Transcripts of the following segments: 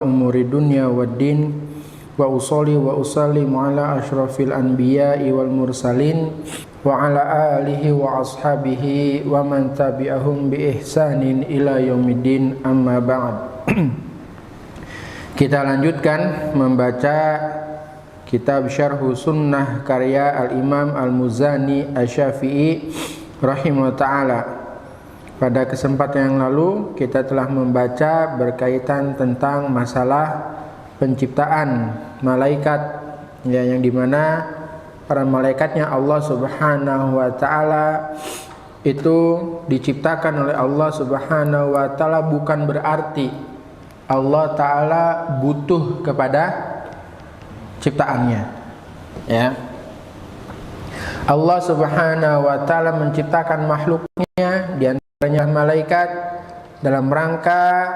umuri dunya waddin wa usolli wa usallimu ala asyrafil anbiya'i wal mursalin wa ala alihi wa ashabihi wa man tabi'ahum bi ihsanin ila yaumiddin, amma ba'd. Kita lanjutkan membaca kitab Syarhu Sunnah karya Al-Imam Al-Muzani Asy-Syafi'i rahimahullah ta'ala. Pada kesempatan yang lalu kita telah membaca berkaitan tentang masalah penciptaan malaikat, ya, yang dimana para malaikatnya Allah Subhanahu wa ta'ala itu diciptakan oleh Allah Subhanahu wa ta'ala, bukan berarti Allah ta'ala butuh kepada ciptaannya, ya. Allah Subhanahu wa ta'ala menciptakan makhluknya, di antaranya malaikat, dalam rangka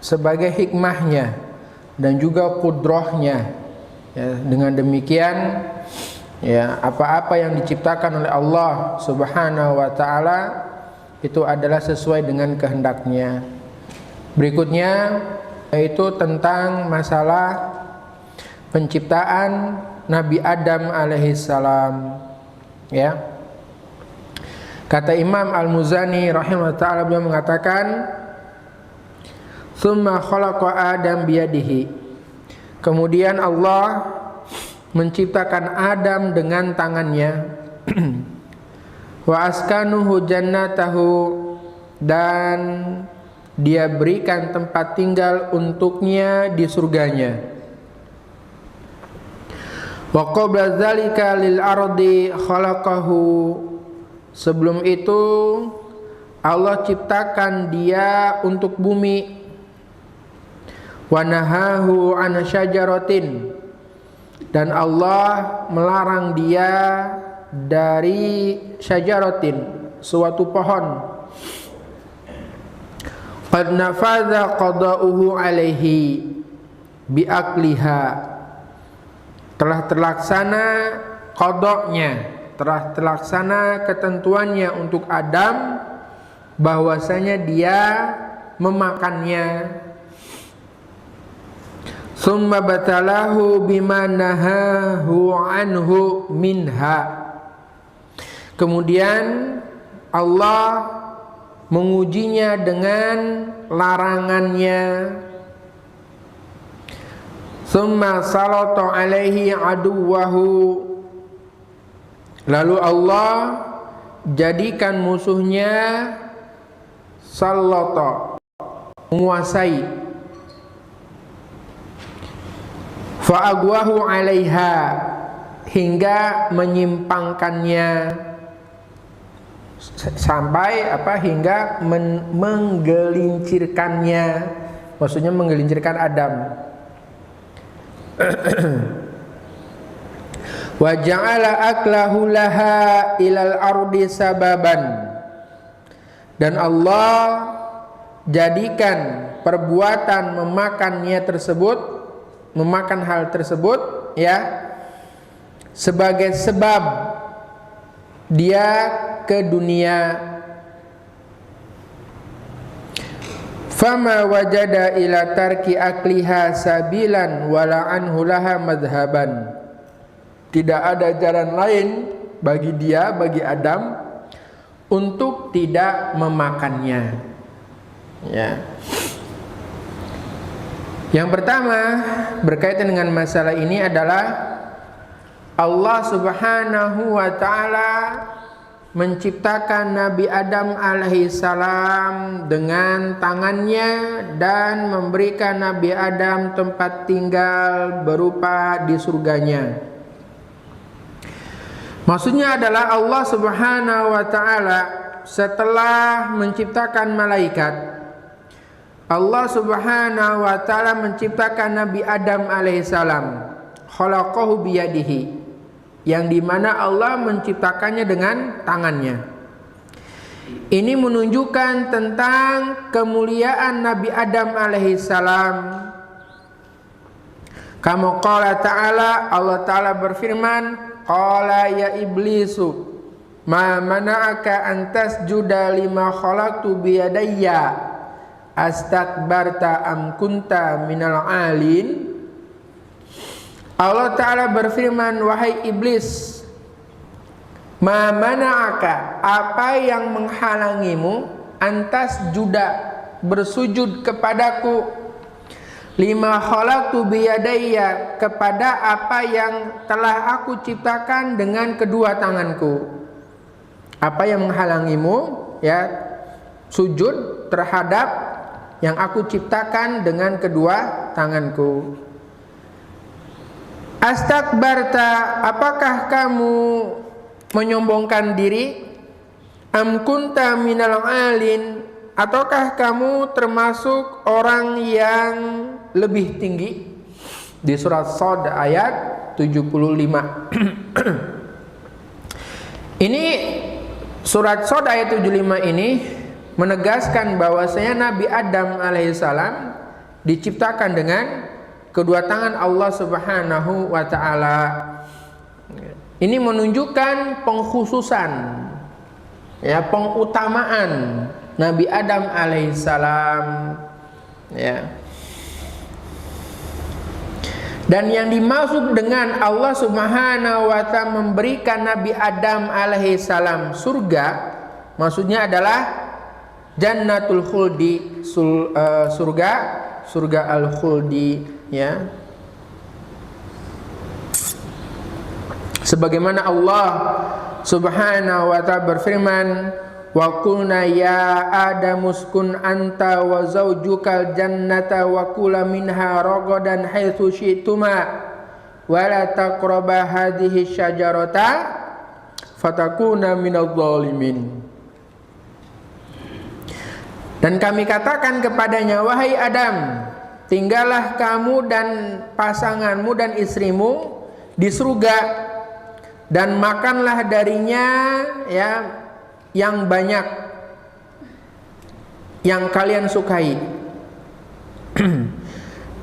sebagai hikmahnya dan juga kudrahnya, ya. Dengan demikian, ya, apa-apa yang diciptakan oleh Allah Subhanahu wa ta'ala itu adalah sesuai dengan kehendaknya. Berikutnya yaitu tentang masalah penciptaan Nabi Adam alaihissalam, ya. Kata Imam Al-Muzani rahimahullah ta'ala, beliau mengatakan, "Tsumma khalaqa Adam biyadihi." Kemudian Allah menciptakan Adam dengan tangannya. Wa askanuhu jannatahu, dan dia berikan tempat tinggal untuknya di surganya. Wa qabla dzalika lil ardi khalaqahu. Sebelum itu Allah ciptakan dia untuk bumi. Wa nahahu an syajaratin, dan Allah melarang dia dari syajaratin, suatu pohon. Qad nafadha qada'uhu alaihi biakliha, telah terlaksana qada'nya, telah terlaksana ketentuannya untuk Adam bahwasanya dia memakannya. Summa batalahu bima nahahu anhu minha. Kemudian Allah mengujinya dengan larangannya. Summa salata alaihi aduwahu. Lalu Allah jadikan musuhnya salata, menguasai. Fa'agwahu alaiha, hingga menyimpangkannya, sampai hingga menggelincirkannya, maksudnya menggelincirkan Adam. Wa ja'ala aklahu laha ilal ardi sababan, dan Allah jadikan perbuatan memakan hal tersebut, ya, sebagai sebab dia ke dunia. Fama wajada ila tarki akliha sabilan wala anhu laha madhaban. Tidak ada jalan lain bagi dia, bagi Adam, untuk tidak memakannya, ya. Yang pertama berkaitan dengan masalah ini adalah Allah Subhanahu wa ta'ala menciptakan Nabi Adam alaihissalam dengan tangannya dan memberikan Nabi Adam tempat tinggal berupa di surganya. Maksudnya adalah Allah Subhanahu wa ta'ala setelah menciptakan malaikat, Allah Subhanahu wa ta'ala menciptakan Nabi Adam alaihissalam, khalaqahu biyadihi, yang dimana Allah menciptakannya dengan tangannya. Ini menunjukkan tentang kemuliaan Nabi Adam alaihissalam. Kama qala ta'ala, Allah ta'ala berfirman, qala ya iblisu ma mana'aka an tasjuda lima khalaqtu biyadayya astakbarta am kunta minal alin. Allah Ta'ala berfirman, wahai iblis, ma mana'aka, apa yang menghalangimu, antas juda, bersujud kepadaku, lima khalaqtu biyadayya, kepada apa yang telah aku ciptakan dengan kedua tanganku. Apa yang menghalangimu, ya, sujud terhadap yang aku ciptakan dengan kedua tanganku. Astakbarta, apakah kamu menyombongkan diri? Am kunta minal alin, ataukah kamu termasuk orang yang lebih tinggi? Di surat Shad ayat 75. Ini surat Shad ayat 75 ini menegaskan bahwasanya Nabi Adam alaihissalam diciptakan dengan kedua tangan Allah Subhanahu wa ta'ala. Ini menunjukkan pengkhususan, ya, pengutamaan Nabi Adam alaihissalam, ya. Dan yang dimaksud dengan Allah Subhanahu wa ta'ala memberikan Nabi Adam alaihissalam surga, maksudnya adalah Jannatul Khuldi, surga al-khuldi, ya. Sebagaimana Allah Subhanahu wa ta'ala berfirman, wa qulna ya adamu uskun anta wa zawjukal jannata wa kula minha ragadan haitsu syi'tuma wa la taqraba hadhihi syajarata fatakuna minadh dhalimin. Dan kami katakan kepadanya, wahai Adam, tinggallah kamu dan pasanganmu dan istrimu di surga, dan makanlah darinya, ya, yang banyak yang kalian sukai.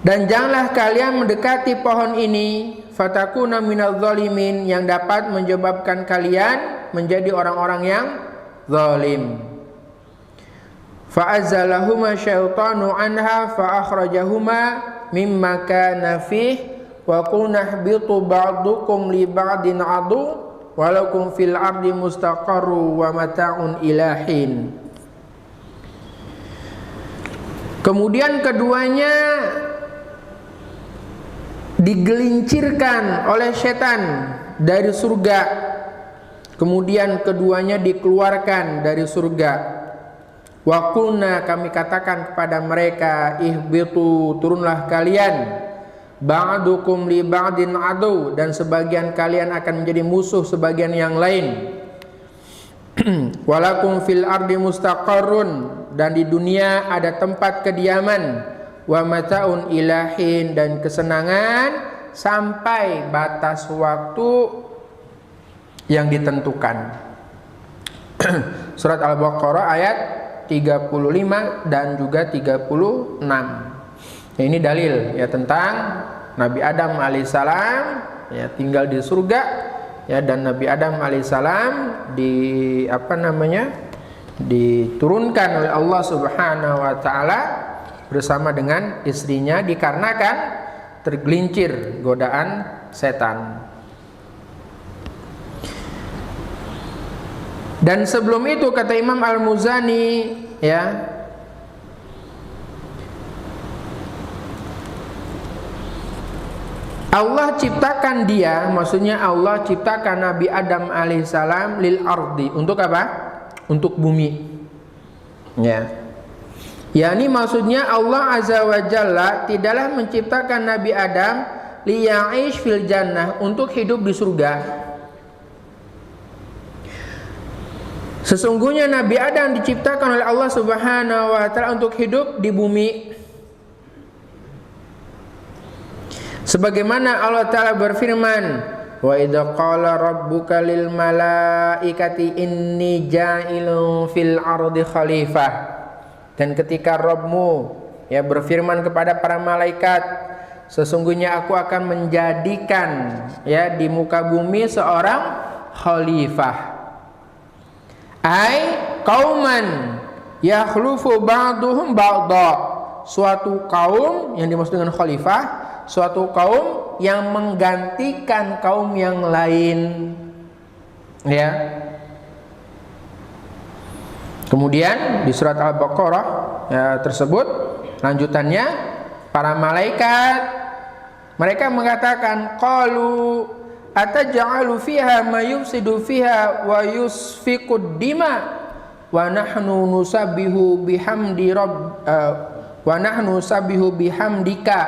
Dan janganlah kalian mendekati pohon ini, fatakuna minadh dhalimin, yang dapat menyebabkan kalian menjadi orang-orang yang zalim. Fa'azzalahuma syaitanu anha fa'akhrajahuma mimma kana fih wa qulna ihbitu ba'dukum li ba'din adu walakum fil ardi mustaqarru wa mata'un ilahin. Kemudian keduanya digelincirkan oleh setan dari surga. Kemudian keduanya dikeluarkan dari surga. Wa qulna, kami katakan kepada mereka, ihbitu, turunlah kalian, ba'dukum li ba'din adu, dan sebagian kalian akan menjadi musuh sebagian yang lain. Walakum fil ardi mustaqarrun, dan di dunia ada tempat kediaman, wa mata'un ilahin, dan kesenangan sampai batas waktu yang ditentukan. Surat Al-Baqarah ayat 35 dan juga 36. Nah, ini dalil, ya, tentang Nabi Adam alaihissalam, ya, tinggal di surga, ya, dan Nabi Adam alaihissalam diturunkan oleh Allah Subhanahu wa ta'ala bersama dengan istrinya dikarenakan tergelincir godaan setan. Dan sebelum itu kata Imam Al-Muzani, ya, Allah ciptakan dia, maksudnya Allah ciptakan Nabi Adam alaihissalam lil ardi, untuk apa? Untuk bumi, ya. Yani maksudnya Allah azza wa jalla tidaklah menciptakan Nabi Adam liya'ish fil jannah, untuk hidup di surga. Sesungguhnya Nabi Adam diciptakan oleh Allah Subhanahu wa ta'ala untuk hidup di bumi. Sebagaimana Allah Ta'ala berfirman, wa idza qala rabbuka lil malaikati inni ja'ilun fil ardi khalifah. Dan ketika Rabbmu, ya, berfirman kepada para malaikat, sesungguhnya aku akan menjadikan, ya, di muka bumi seorang khalifah. Ai kauman yakhlufu ba'duhum ba'dha, suatu kaum yang dimaksud dengan khalifah, suatu kaum yang menggantikan kaum yang lain, ya. Kemudian di surat Al-Baqarah ya, tersebut lanjutannya, para malaikat mereka mengatakan, qalu ataj'alu fiha ma yufsidu fiha wa yusfikud dima wa nahnu nusabbihu bihamdi wa nahnu nusabbihu bihamdika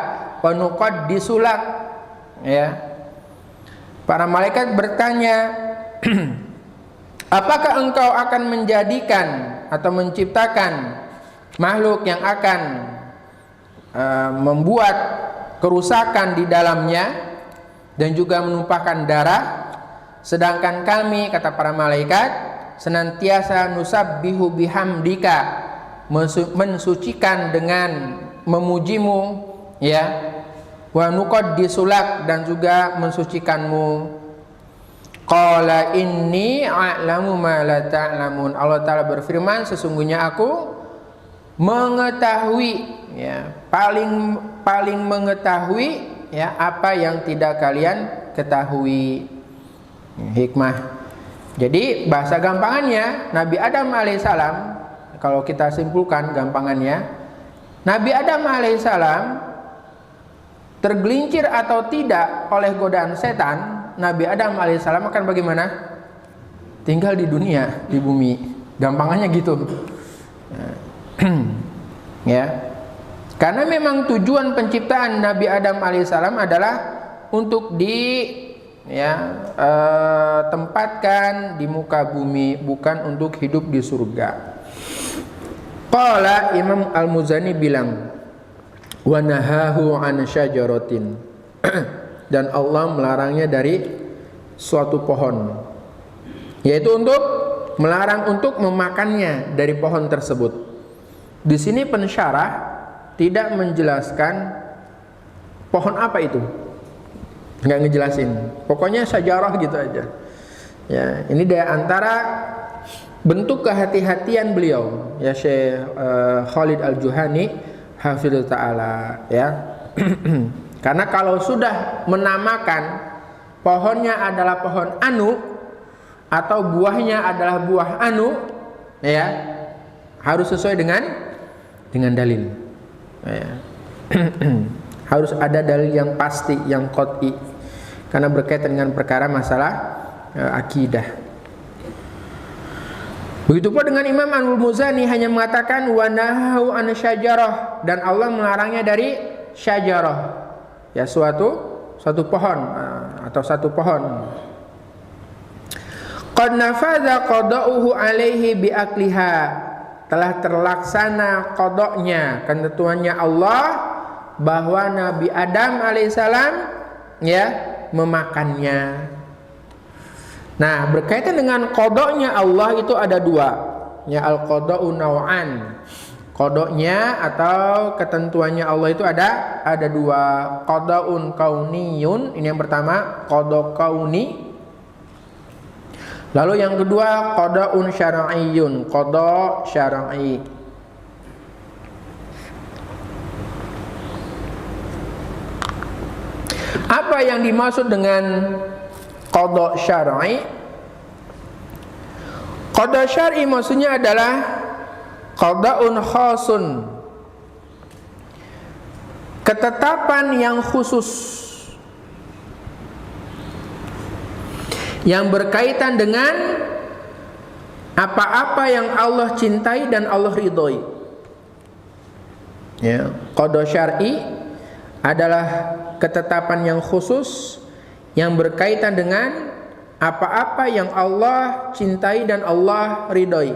wa nuqaddisu lak, ya. Para malaikat bertanya, apakah engkau akan menjadikan atau menciptakan makhluk yang akan membuat kerusakan di dalamnya dan juga menumpahkan darah, sedangkan kami, kata para malaikat, senantiasa nusabbihu bihamdika, mensucikan dengan memujimu, ya, wa nuqaddisu lak, dan juga mensucikanmu. Qala inni a'lamu ma la ta'lamun. Allah Ta'ala berfirman, sesungguhnya aku mengetahui, ya, paling mengetahui, ya, apa yang tidak kalian ketahui. Hikmah. Jadi bahasa gampangannya, Nabi Adam alaihissalam, kalau kita simpulkan gampangannya, Nabi Adam alaihissalam tergelincir atau tidak oleh godaan setan, Nabi Adam alaihissalam akan bagaimana? Tinggal di dunia, di bumi. Gampangannya gitu. Ya. Karena memang tujuan penciptaan Nabi Adam alaihissalam adalah untuk tempatkan di muka bumi, bukan untuk hidup di surga. Qala Imam Al-Muzani bilang, wa nahahu an syajaratin, dan Allah melarangnya dari suatu pohon, yaitu untuk melarang untuk memakannya dari pohon tersebut. Di sini pensyarah tidak menjelaskan pohon apa itu, nggak ngejelasin, pokoknya syajarah gitu aja. Ya, ini dari antara bentuk kehati-hatian beliau, ya, Syekh Khalid Al-Juhani hafizhu ta'ala, ya. Karena kalau sudah menamakan pohonnya adalah pohon anu atau buahnya adalah buah anu, ya, harus sesuai dengan dalil, ya. Harus ada dalil yang pasti, yang qat'i, karena berkaitan dengan perkara masalah akidah. Begitu pula dengan Imam Al-Muzani hanya mengatakan wa nahahu an syajarah, dan Allah melarangnya dari syajarah, ya, suatu pohon atau satu pohon. Qad nafadha qada'uhu alaihi bi akliha, telah terlaksana qada'nya, ketentuannya Allah bahwa Nabi Adam alaihissalam, ya, memakannya. Nah, berkaitan dengan qada'nya Allah itu ada dua, ya, al-qada'u naw'an. Qada'nya atau ketentuannya Allah itu ada dua, qada'un kauniyun, ini yang pertama, qada' kauni. Lalu yang kedua, qada'un syar'iyyun, qada' syar'i. Apa yang dimaksud dengan qada' syar'i? Qada' syar'i maksudnya adalah qada'un khasun, ketetapan yang khusus yang berkaitan dengan apa-apa yang Allah cintai dan Allah ridhoi. Ya, qada' syar'i adalah ketetapan yang khusus yang berkaitan dengan apa-apa yang Allah cintai dan Allah ridhoi.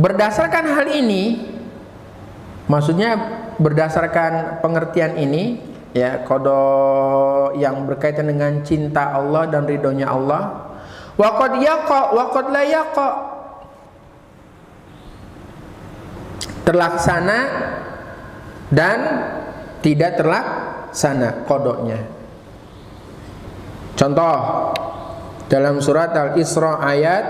Berdasarkan hal ini, maksudnya berdasarkan pengertian ini, ya, qada yang berkaitan dengan cinta Allah dan ridhonya Allah, wa qad yaqa wa qad la yaqa, terlaksana dan tidak terlaksana qadanya. Contoh dalam surat Al-Isra ayat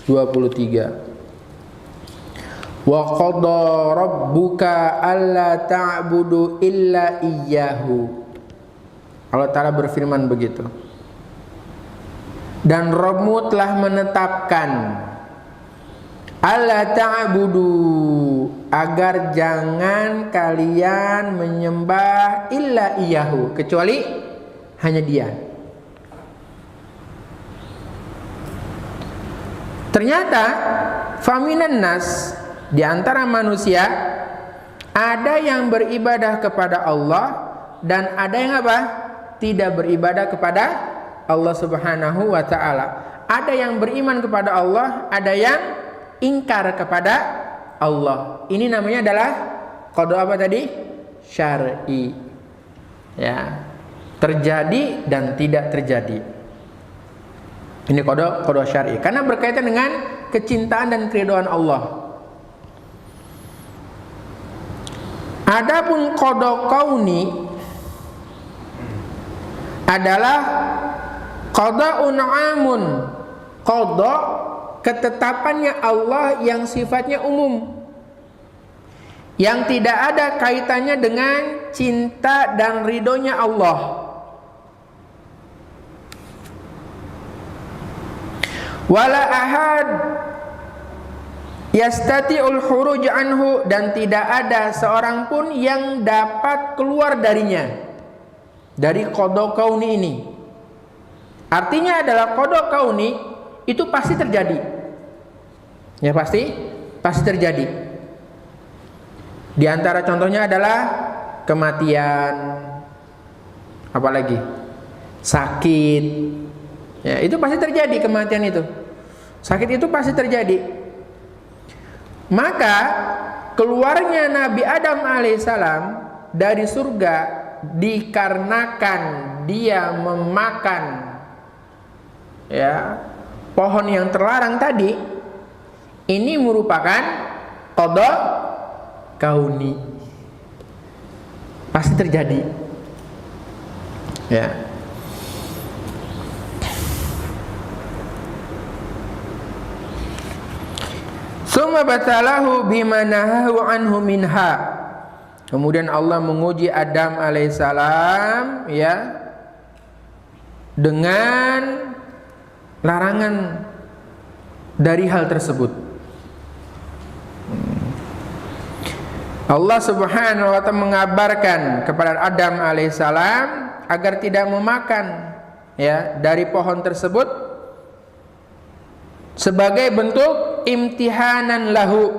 23. Wa qada rabbuka alla ta'budu illa iyyahu. Allah Ta'ala berfirman begitu. Dan Rabbmu telah menetapkan alla ta'budu, agar jangan kalian menyembah illa iyyahu, kecuali hanya Dia. Ternyata faminan nas, di antara manusia ada yang beribadah kepada Allah dan ada yang apa? Tidak beribadah kepada Allah Subhanahu wa taala. Ada yang beriman kepada Allah, ada yang ingkar kepada Allah. Ini namanya adalah qada apa tadi? Syar'i. Ya. Terjadi dan tidak terjadi. Ini qada syar'i karena berkaitan dengan kecintaan dan keridhaan Allah. Adapun qada kauni adalah qada'un 'amun. Qada ketetapannya Allah yang sifatnya umum, yang tidak ada kaitannya dengan cinta dan ridhonya Allah. Wala ahad yastati'ul khuruj anhu, dan tidak ada seorang pun yang dapat keluar darinya, dari qada kauni ini. Artinya adalah qada kauni itu pasti terjadi. Ya pasti terjadi. Di antara contohnya adalah kematian, apalagi sakit. Ya, itu pasti terjadi, kematian itu. Sakit itu pasti terjadi. Maka keluarnya Nabi Adam alaihissalam dari surga dikarenakan dia memakan ya pohon yang terlarang tadi. Ini merupakan qada kauni, pasti terjadi. Ya. Summa batalahu bima nahahu anhu minha. Kemudian Allah menguji Adam alaihissalam ya dengan larangan dari hal tersebut. Allah Subhanahu wa ta'ala mengabarkan kepada Adam alaihissalam agar tidak memakan ya dari pohon tersebut sebagai bentuk imtihanan lahu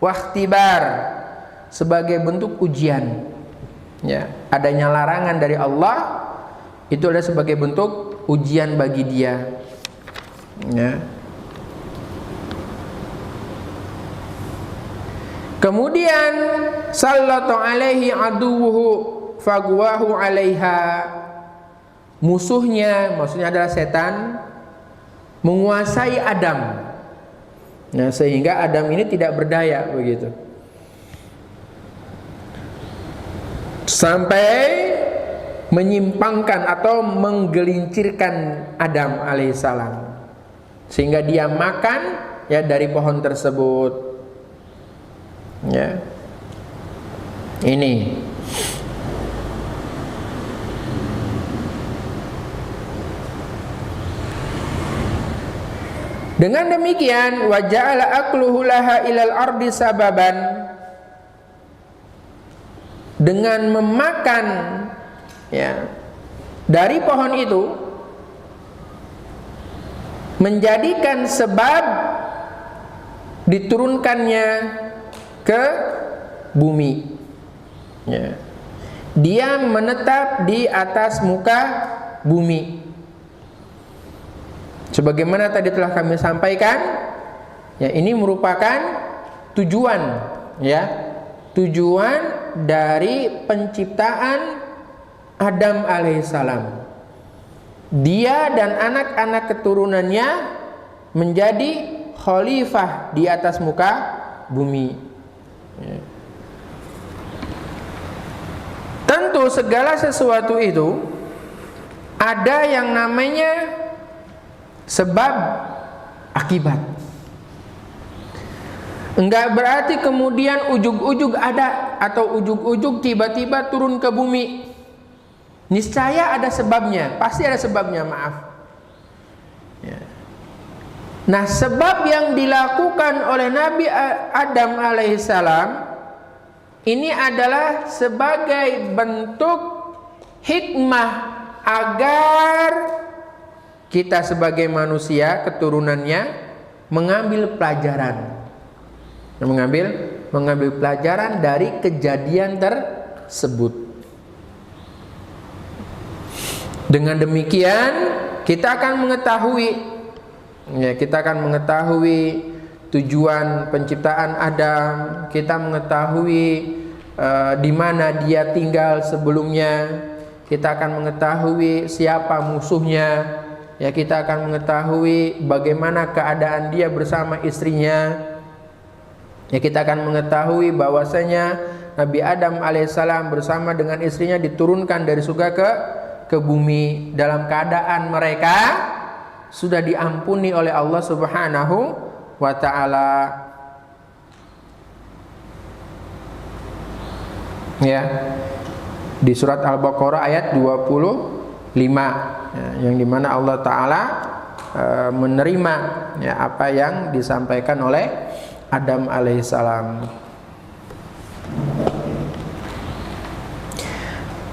wahtibar, sebagai bentuk ujian. Ya, adanya larangan dari Allah itu adalah sebagai bentuk ujian bagi dia. Ya. Kemudian sallatu alaihi aduwuhu fagwahu alaiha. Musuhnya, maksudnya adalah setan, menguasai Adam. Nah, sehingga Adam ini tidak berdaya begitu. Sampai menyimpangkan atau menggelincirkan Adam alaihissalam, sehingga dia makan ya dari pohon tersebut. Ya. Ini dengan demikian wa ja'ala akluhu laha ilal ardi sababan, dengan memakan ya dari pohon itu menjadikan sebab diturunkannya ke bumi. Ya. Dia menetap di atas muka bumi. Sebagaimana tadi telah kami sampaikan, ya ini merupakan tujuan, ya tujuan dari penciptaan Adam alaihissalam. Dia dan anak-anak keturunannya menjadi khalifah di atas muka bumi. Ya. Tentu segala sesuatu itu ada yang namanya sebab akibat. Enggak berarti kemudian ujug-ujug ada atau ujug-ujug tiba-tiba turun ke bumi. Niscaya ada sebabnya, pasti ada sebabnya, maaf. Ya. Nah, sebab yang dilakukan oleh Nabi Adam alaihissalam ini adalah sebagai bentuk hikmah agar kita sebagai manusia keturunannya mengambil pelajaran. Mengambil pelajaran dari kejadian tersebut. Dengan demikian kita akan mengetahui tujuan penciptaan Adam, kita mengetahui di mana dia tinggal sebelumnya, kita akan mengetahui siapa musuhnya, ya, kita akan mengetahui bagaimana keadaan dia bersama istrinya, ya, kita akan mengetahui bahwasanya Nabi Adam alaihissalam bersama dengan istrinya diturunkan dari surga ke bumi dalam keadaan mereka sudah diampuni oleh Allah Subhanahu wa ta'ala. Ya. Di surat Al-Baqarah ayat 25, ya, yang dimana Allah Ta'ala menerima, ya, apa yang disampaikan oleh Adam alaihissalam.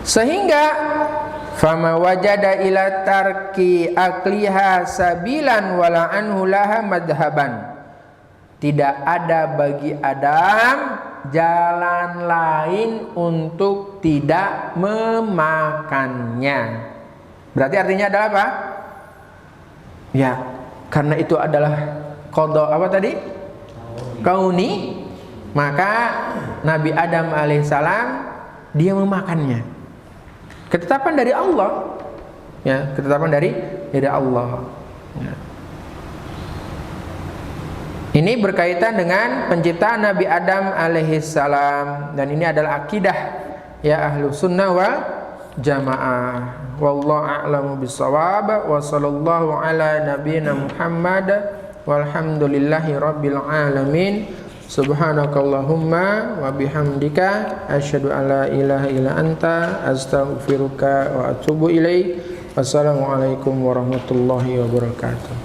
Sehingga fama wajada ila tarki akliha sabilan wala anhu laha madhaban. Tidak ada bagi Adam jalan lain untuk tidak memakannya. Berarti artinya adalah apa? Ya, karena itu adalah qada apa tadi? Kauni, maka Nabi Adam alaihissalam dia memakannya. Ketetapan dari Allah, ya, ketetapan dari Allah. Ya. Ini berkaitan dengan penciptaan Nabi Adam alaihissalam, dan ini adalah akidah, ya, ahlu sunnah wal jamaah. Wallahu a'lamu bissawab. Wa sallallahu ala nabiyyina Muhammad walhamdulillahi rabbil alamin. Subhanakallahumma wa bihamdika asyhadu an la ilaha illa anta astaghfiruka wa atubu ilaik. Wassalamualaikum warahmatullahi wabarakatuh.